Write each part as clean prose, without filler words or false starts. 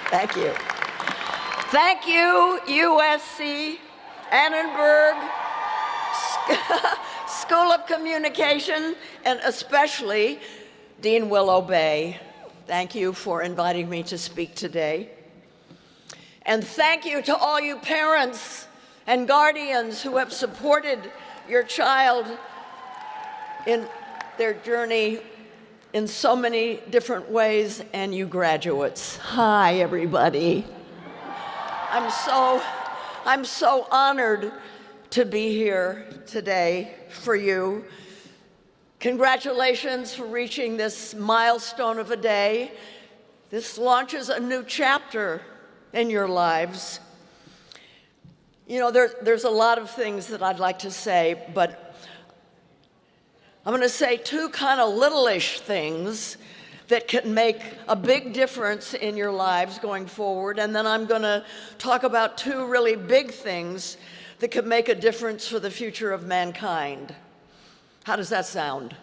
Thank you. Thank you, USC Annenberg School of Communication, and especially Dean Willow Bay. Thank you for inviting me to speak today. And thank you to all you parents and guardians who have supported your child in their journey in so many different ways, and you graduates. Hi, everybody. I'm so honored to be here today for you. Congratulations for reaching this milestone of a day. This launches a new chapter in your lives. You know, there's a lot of things that I'd like to say, but I'm going to say two kind of little-ish things that can make a big difference in your lives going forward, and then I'm going to talk about two really big things that could make a difference for the future of mankind. How does that sound?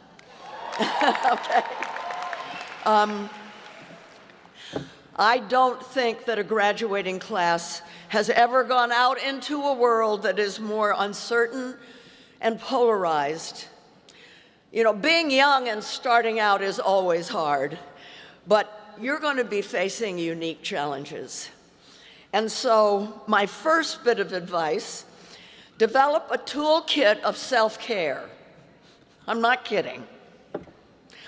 Okay. I don't think that a graduating class has ever gone out into a world that is more uncertain and polarized. You know, being young and starting out is always hard, but you're going to be facing unique challenges. And so my first bit of advice, develop a toolkit of self-care. I'm not kidding.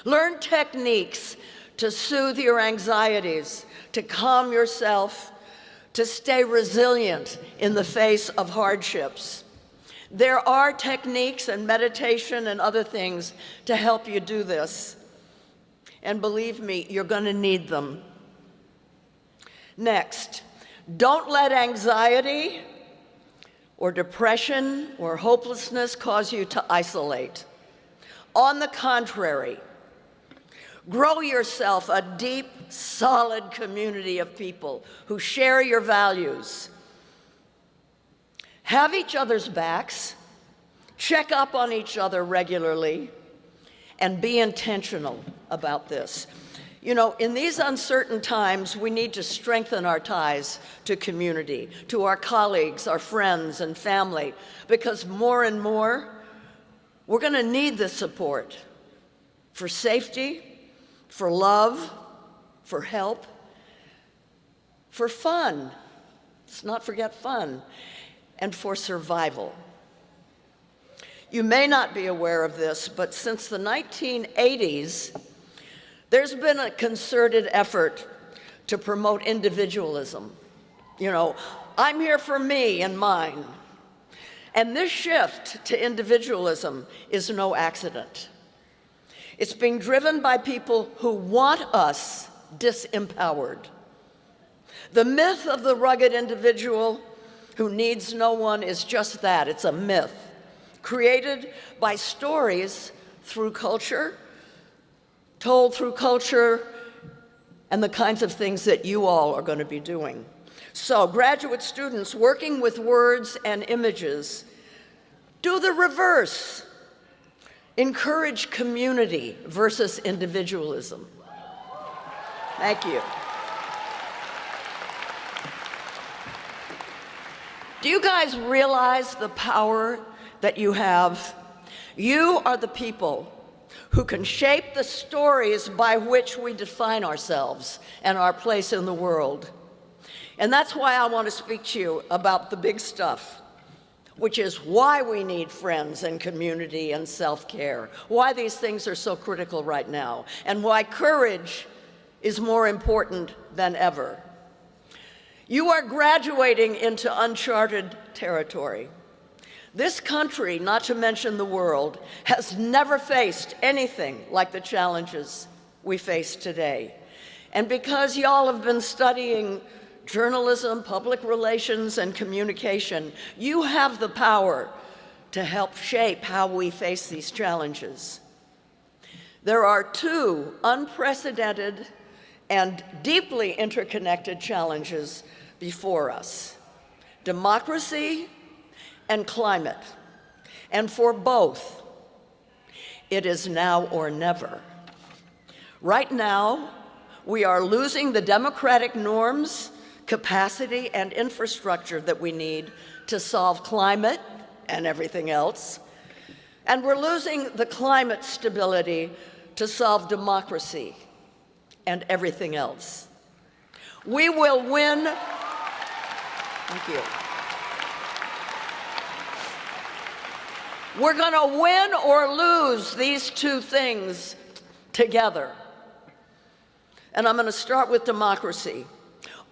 Learn techniques to soothe your anxieties, to calm yourself, to stay resilient in the face of hardships. There are techniques and meditation and other things to help you do this. And believe me, you're going to need them. Next, don't let anxiety or depression or hopelessness cause you to isolate. On the contrary, grow yourself a deep, solid community of people who share your values. Have each other's backs, check up on each other regularly, and be intentional about this. You know, in these uncertain times, we need to strengthen our ties to community, to our colleagues, our friends, and family, because more and more, we're going to need the support for safety, for love, for help, for fun. Let's not forget fun. And for survival. You may not be aware of this, but since the 1980s, there's been a concerted effort to promote individualism. You know, I'm here for me and mine. And this shift to individualism is no accident. It's being driven by people who want us disempowered. The myth of the rugged individual who needs no one is just that. It's a myth created by stories through culture, told through culture, and the kinds of things that you all are going to be doing. So, graduate students working with words and images, do the reverse. Encourage community versus individualism. Thank you. Do you guys realize the power that you have? You are the people who can shape the stories by which we define ourselves and our place in the world. And that's why I want to speak to you about the big stuff, which is why we need friends and community and self-care, why these things are so critical right now, and why courage is more important than ever. You are graduating into uncharted territory. This country, not to mention the world, has never faced anything like the challenges we face today. And because y'all have been studying journalism, public relations, and communication, you have the power to help shape how we face these challenges. There are two unprecedented and deeply interconnected challenges before us: democracy and climate. And for both, it is now or never. Right now, We are losing the democratic norms, capacity, and infrastructure that we need to solve climate and everything else. And we're losing the climate stability to solve democracy and everything else. We will win. Thank you. We're going to win or lose these two things together. And I'm going to start with democracy.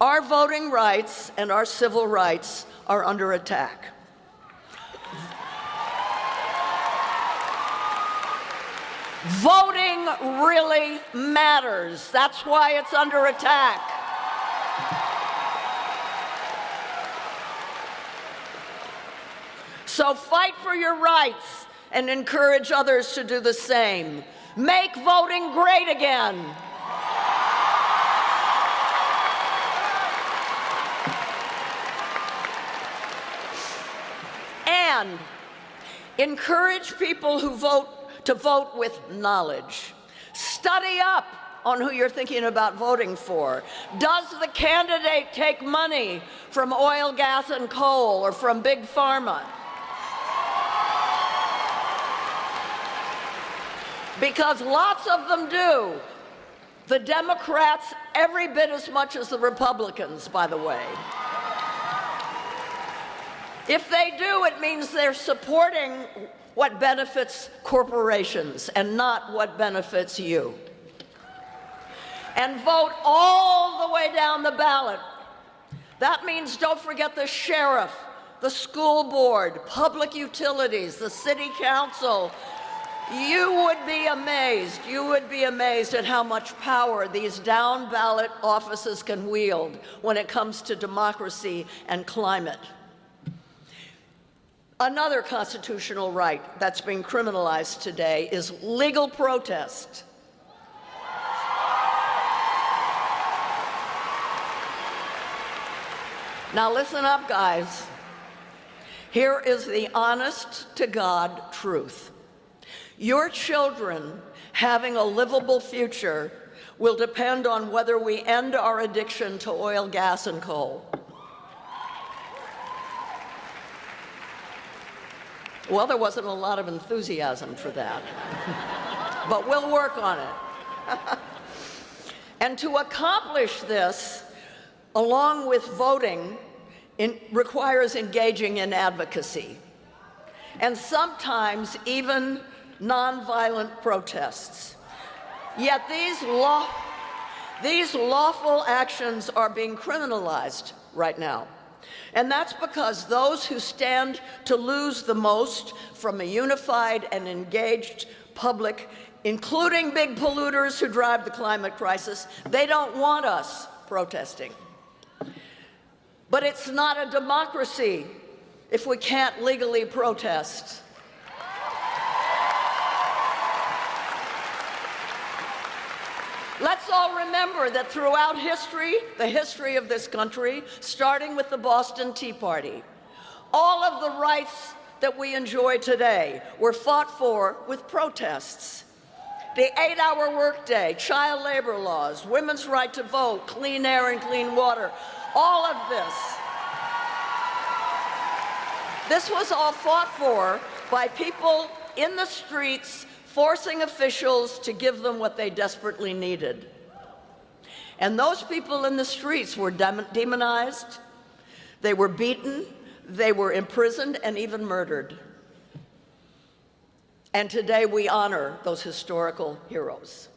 Our voting rights and our civil rights are under attack. Voting really matters. That's why it's under attack. So fight for your rights and encourage others to do the same. Make voting great again. And encourage people who vote to vote with knowledge. Study up on who you're thinking about voting for. Does the candidate take money from oil, gas, and coal or from big pharma? Because lots of them do. The Democrats, every bit as much as the Republicans, by the way. If they do, it means they're supporting what benefits corporations and not what benefits you. And vote all the way down the ballot. That means don't forget the sheriff, the school board, public utilities, the city council. You would be amazed at how much power these down-ballot offices can wield when it comes to democracy and climate. Another constitutional right that's being criminalized today is legal protest. Now listen up, guys. Here is the honest-to-God truth. Your children having a livable future will depend on whether we end our addiction to oil, gas, and coal. Well, there wasn't a lot of enthusiasm for that, but we'll work on it. And to accomplish this, along with voting, requires engaging in advocacy, and sometimes even nonviolent protests. Yet these lawful actions are being criminalized right now. And that's because those who stand to lose the most from a unified and engaged public, including big polluters who drive the climate crisis, they don't want us protesting. But it's not a democracy if we can't legally protest. Let's all remember that throughout history, the history of this country, starting with the Boston Tea Party, all of the rights that we enjoy today were fought for with protests. The 8-hour workday, child labor laws, women's right to vote, clean air and clean water, all of this. This was all fought for by people in the streets forcing officials to give them what they desperately needed. And those people in the streets were demonized, they were beaten, they were imprisoned, and even murdered. And today we honor those historical heroes.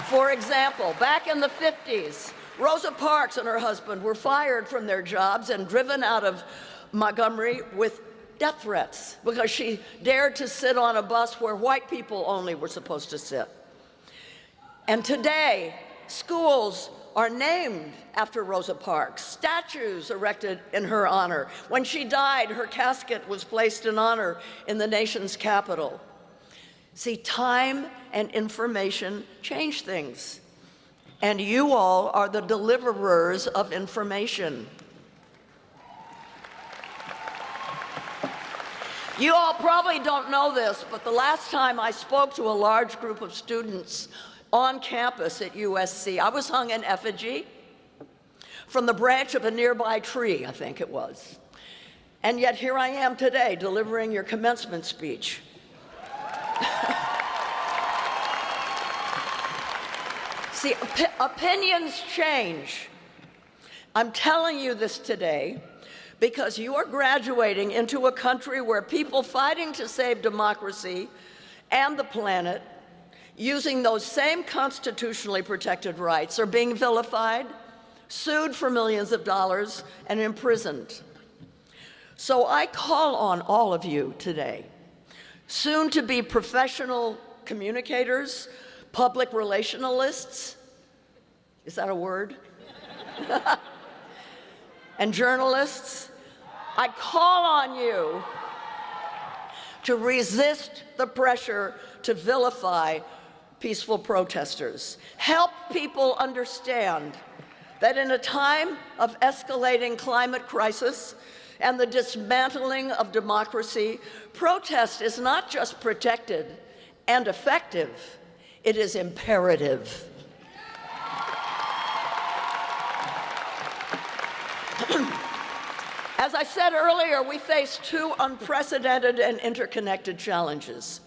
For example, back in the 50s, Rosa Parks and her husband were fired from their jobs and driven out of Montgomery with death threats because she dared to sit on a bus where white people only were supposed to sit. And today, schools are named after Rosa Parks, statues erected in her honor. When she died, her casket was placed in honor in the nation's capital. See, time and information change things, and you all are the deliverers of information. You all probably don't know this, but the last time I spoke to a large group of students on campus at USC. I was hung in effigy from the branch of a nearby tree, I think it was. And yet here I am today delivering your commencement speech. See, opinions change. I'm telling you this today because you are graduating into a country where people fighting to save democracy and the planet, using those same constitutionally protected rights, are being vilified, sued for millions of dollars, and imprisoned. So I call on all of you today, soon to be professional communicators, public relationalists, is that a word? And journalists, I call on you to resist the pressure to vilify peaceful protesters. Help people understand that in a time of escalating climate crisis and the dismantling of democracy, protest is not just protected and effective, it is imperative. As I said earlier, we face two unprecedented and interconnected challenges.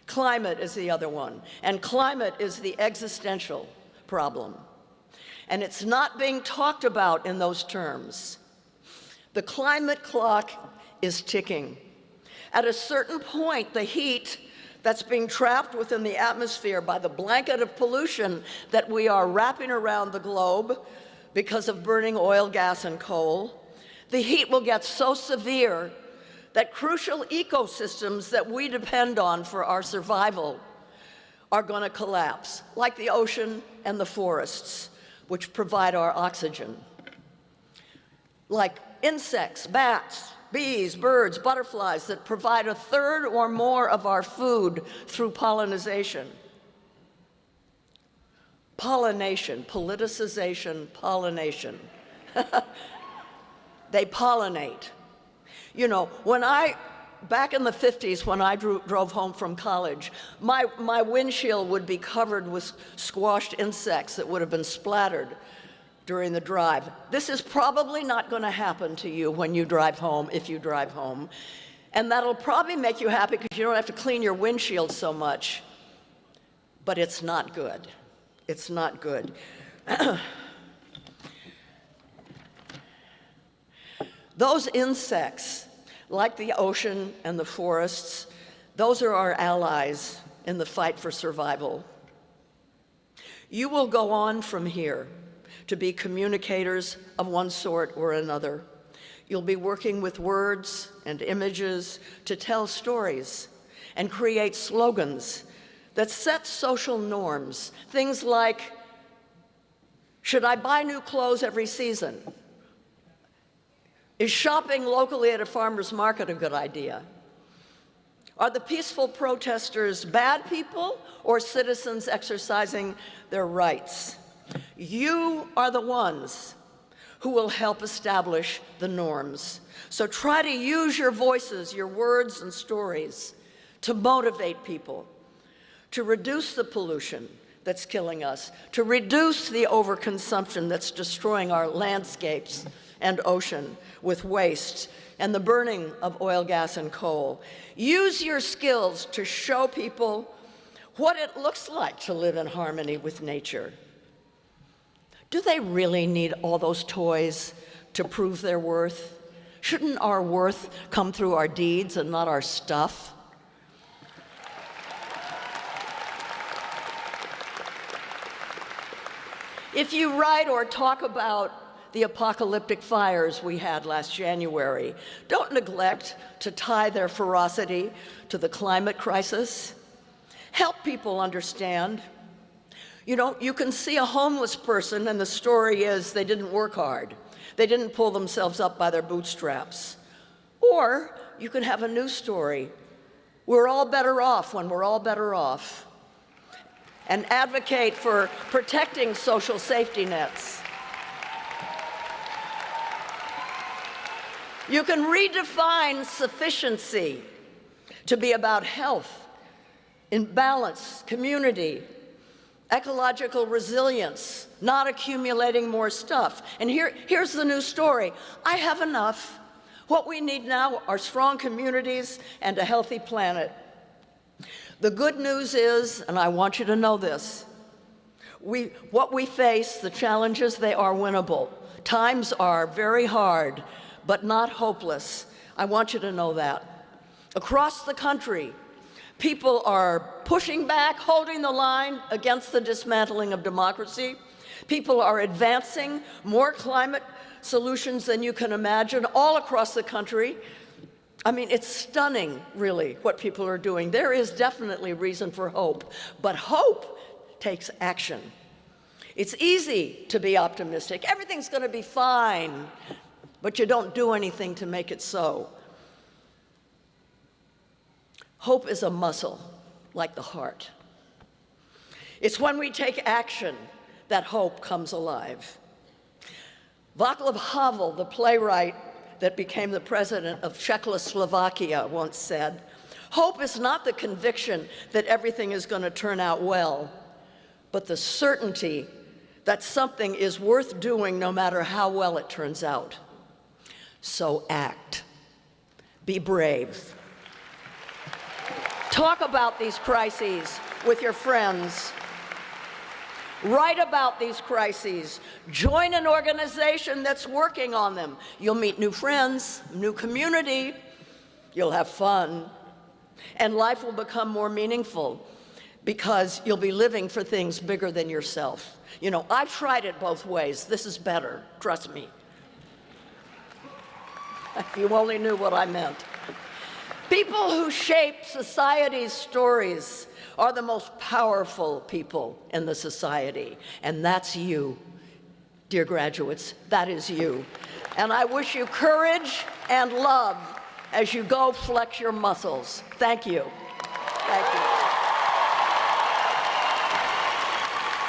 Climate is the other one, and climate is the existential problem. And it's not being talked about in those terms. The climate clock is ticking. At a certain point, the heat that's being trapped within the atmosphere by the blanket of pollution that we are wrapping around the globe because of burning oil, gas, and coal, the heat will get so severe that crucial ecosystems that we depend on for our survival are going to collapse, like the ocean and the forests, which provide our oxygen. Like insects, bats, bees, birds, butterflies that provide a third or more of our food through pollination. Pollination, politicization, pollination. They pollinate. You know, back in the 50s when I drove home from college, my windshield would be covered with squashed insects that would have been splattered during the drive. This is probably not going to happen to you when you drive home, if you drive home. And that'll probably make you happy because you don't have to clean your windshield so much. But it's not good. It's not good. Those insects, like the ocean and the forests, those are our allies in the fight for survival. You will go on from here to be communicators of one sort or another. You'll be working with words and images to tell stories and create slogans that set social norms. Things like, should I buy new clothes every season? Is shopping locally at a farmer's market a good idea? Are the peaceful protesters bad people or citizens exercising their rights? You are the ones who will help establish the norms. So try to use your voices, your words and stories to motivate people, to reduce the pollution that's killing us, to reduce the overconsumption that's destroying our landscapes and ocean with waste and the burning of oil, gas, and coal. Use your skills to show people what it looks like to live in harmony with nature. Do they really need all those toys to prove their worth? Shouldn't our worth come through our deeds and not our stuff? If you write or talk about the apocalyptic fires we had last January, don't neglect to tie their ferocity to the climate crisis. Help people understand. You know, you can see a homeless person and the story is they didn't work hard. They didn't pull themselves up by their bootstraps. Or you can have a new story. We're all better off when we're all better off. And advocate for protecting social safety nets. You can redefine sufficiency to be about health, in balance, community, ecological resilience, not accumulating more stuff. And here's the new story. I have enough. What we need now are strong communities and a healthy planet. The good news is, and I want you to know this, what we face, the challenges, they are winnable. Times are very hard, but not hopeless. I want you to know that. Across the country, people are pushing back, holding the line against the dismantling of democracy. People are advancing more climate solutions than you can imagine all across the country. I mean, it's stunning, really, what people are doing. There is definitely reason for hope, but hope takes action. It's easy to be optimistic. Everything's going to be fine, but you don't do anything to make it so. Hope is a muscle, like the heart. It's when we take action that hope comes alive. Václav Havel, the playwright that became the president of Czechoslovakia, once said, "Hope is not the conviction that everything is going to turn out well, but the certainty that something is worth doing no matter how well it turns out." So act. Be brave. Talk about these crises with your friends. Write about these crises. Join an organization that's working on them. You'll meet new friends, new community. You'll have fun. And life will become more meaningful because you'll be living for things bigger than yourself. You know, I've tried it both ways. This is better, trust me. If you only knew what I meant. People who shape society's stories are the most powerful people in the society, and that's you, dear graduates, that is you. And I wish you courage and love as you go flex your muscles. Thank you.